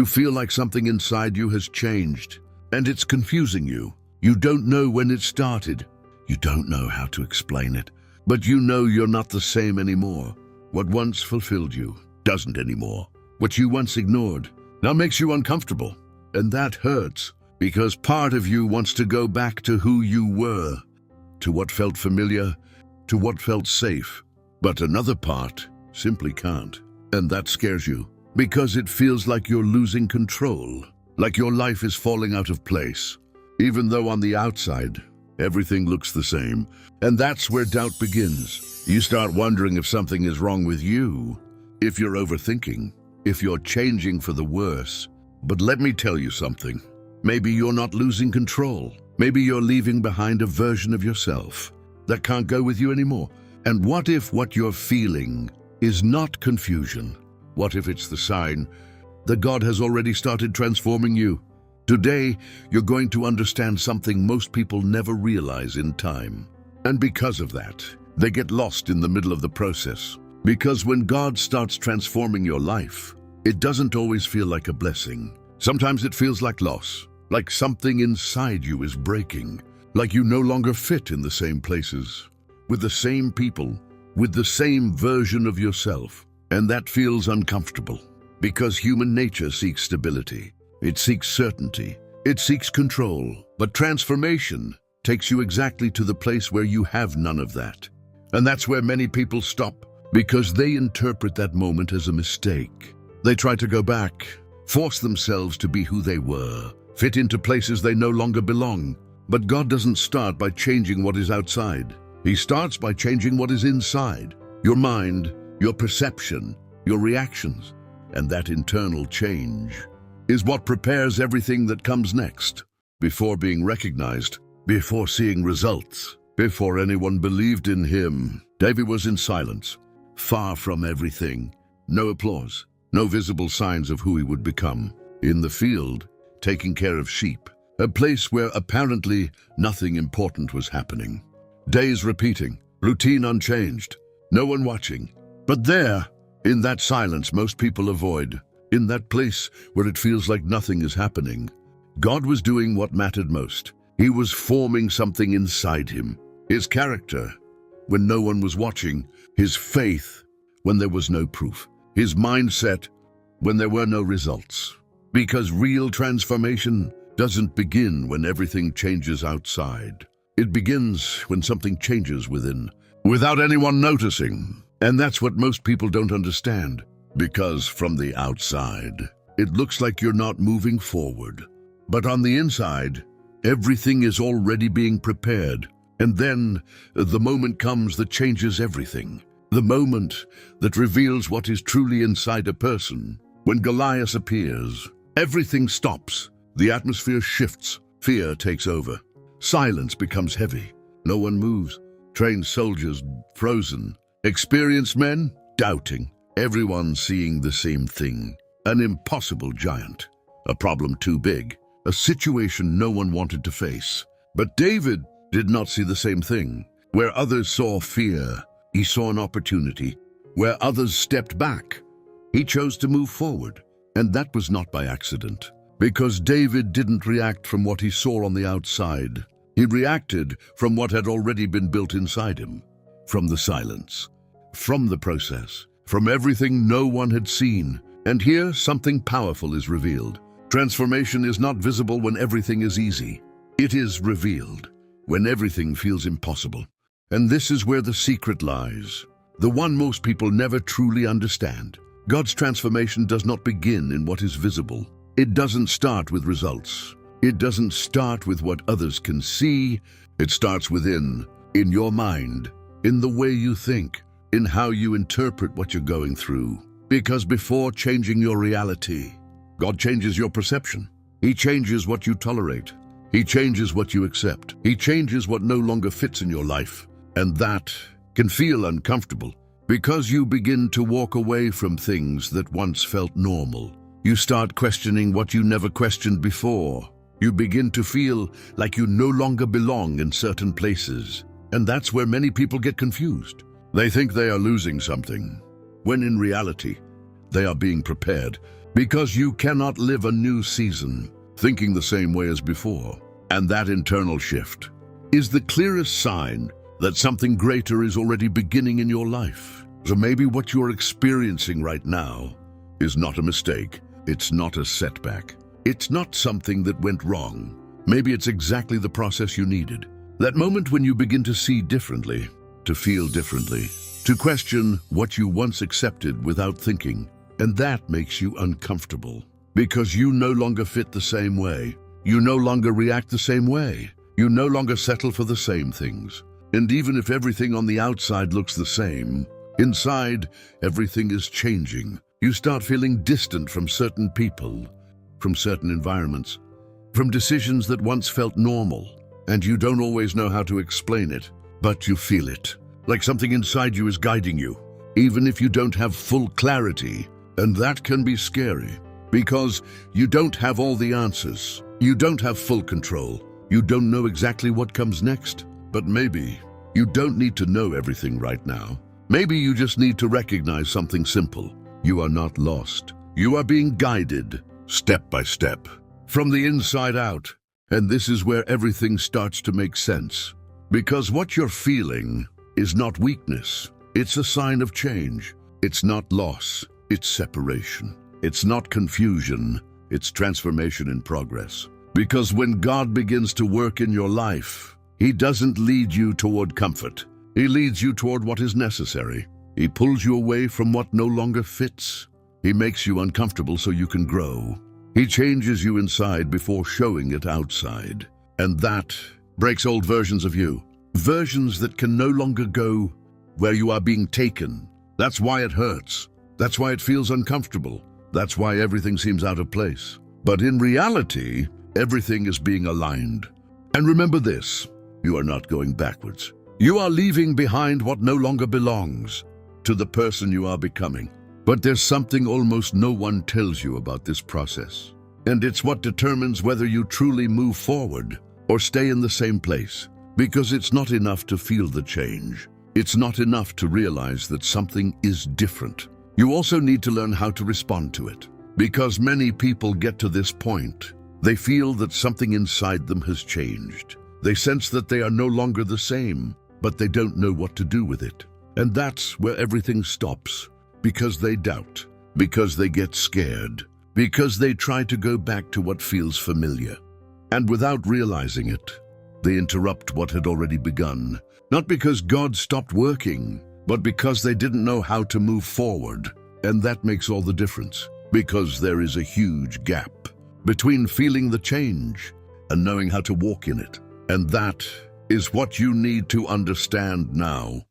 You feel like something inside you has changed, and it's confusing you. You don't know when it started. You don't know how to explain it, but you know you're not the same anymore. What once fulfilled you doesn't anymore. What you once ignored now makes you uncomfortable, and that hurts, because part of you wants to go back to who you were, to what felt familiar, to what felt safe. But another part simply can't, and that scares you, because it feels like you're losing control, like your life is falling out of place, even though on the outside, everything looks the same. And that's where doubt begins. You start wondering if something is wrong with you, if you're overthinking, if you're changing for the worse. But let me tell you something. Maybe you're not losing control. Maybe you're leaving behind a version of yourself that can't go with you anymore. And what if what you're feeling is not confusion? What if it's the sign that God has already started transforming you? Today, you're going to understand something most people never realize in time. And because of that, they get lost in the middle of the process. Because when God starts transforming your life, it doesn't always feel like a blessing. Sometimes it feels like loss, like something inside you is breaking, like you no longer fit in the same places, with the same people, with the same version of yourself. And that feels uncomfortable, because human nature seeks stability. It seeks certainty. It seeks control. But transformation takes you exactly to the place where you have none of that. And that's where many people stop, because they interpret that moment as a mistake. They try to go back, force themselves to be who they were, fit into places they no longer belong. But God doesn't start by changing what is outside. He starts by changing what is inside. Your mind, your perception, your reactions. And that internal change is what prepares everything that comes next. Before being recognized, before seeing results, before anyone believed in him, David was in silence, far from everything. No applause, no visible signs of who he would become. In the field, taking care of sheep, a place where apparently nothing important was happening. Days repeating, routine unchanged, no one watching. But there, in that silence most people avoid, in that place where it feels like nothing is happening, God was doing what mattered most. He was forming something inside him. His character, when no one was watching. His faith, when there was no proof. His mindset, when there were no results. Because real transformation doesn't begin when everything changes outside. It begins when something changes within, without anyone noticing. And that's what most people don't understand. Because from the outside, it looks like you're not moving forward. But on the inside, everything is already being prepared. And then the moment comes that changes everything. The moment that reveals what is truly inside a person. When Goliath appears, everything stops. The atmosphere shifts. Fear takes over. Silence becomes heavy. No one moves. Trained soldiers frozen. Experienced men doubting. Everyone seeing the same thing. An impossible giant. A problem too big. A situation no one wanted to face. But David did not see the same thing. Where others saw fear, he saw an opportunity. Where others stepped back, he chose to move forward. And that was not by accident. Because David didn't react from what he saw on the outside. He reacted from what had already been built inside him. From the silence. From the process. From everything no one had seen. And here something powerful is revealed. Transformation is not visible when everything is easy. It is revealed when everything feels impossible. And this is where the secret lies. The one most people never truly understand. God's transformation does not begin in what is visible. It doesn't start with results. It doesn't start with what others can see. It starts within, in your mind, in the way you think, in how you interpret what you're going through. Because before changing your reality, God changes your perception. He changes what you tolerate. He changes what you accept. He changes what no longer fits in your life. And that can feel uncomfortable because you begin to walk away from things that once felt normal. You start questioning what you never questioned before. You begin to feel like you no longer belong in certain places. And that's where many people get confused. They think they are losing something, when in reality, they are being prepared. Because you cannot live a new season thinking the same way as before. And that internal shift is the clearest sign that something greater is already beginning in your life. So maybe what you're experiencing right now is not a mistake. It's not a setback. It's not something that went wrong. Maybe it's exactly the process you needed. That moment when you begin to see differently, to feel differently, to question what you once accepted without thinking. And that makes you uncomfortable because you no longer fit the same way. You no longer react the same way. You no longer settle for the same things. And even if everything on the outside looks the same, inside, everything is changing. You start feeling distant from certain people, from certain environments, from decisions that once felt normal. And you don't always know how to explain it, but you feel it, like something inside you is guiding you, even if you don't have full clarity. And that can be scary, because you don't have all the answers. You don't have full control. You don't know exactly what comes next. But maybe you don't need to know everything right now. Maybe you just need to recognize something simple. You are not lost. You are being guided, step by step, from the inside out. And this is where everything starts to make sense. Because what you're feeling is not weakness. It's a sign of change. It's not loss. It's separation. It's not confusion. It's transformation in progress. Because when God begins to work in your life, He doesn't lead you toward comfort. He leads you toward what is necessary. He pulls you away from what no longer fits. He makes you uncomfortable so you can grow. He changes you inside before showing it outside. And that breaks old versions of you. Versions that can no longer go where you are being taken. That's why it hurts. That's why it feels uncomfortable. That's why everything seems out of place. But in reality, everything is being aligned. And remember this, you are not going backwards. You are leaving behind what no longer belongs to the person you are becoming. But there's something almost no one tells you about this process. And it's what determines whether you truly move forward or stay in the same place. Because it's not enough to feel the change. It's not enough to realize that something is different. You also need to learn how to respond to it. Because many people get to this point, they feel that something inside them has changed. They sense that they are no longer the same, but they don't know what to do with it. And that's where everything stops. Because they doubt, because they get scared, because they try to go back to what feels familiar. And without realizing it, they interrupt what had already begun. Not because God stopped working, but because they didn't know how to move forward. And that makes all the difference, because there is a huge gap between feeling the change and knowing how to walk in it. And that is what you need to understand now.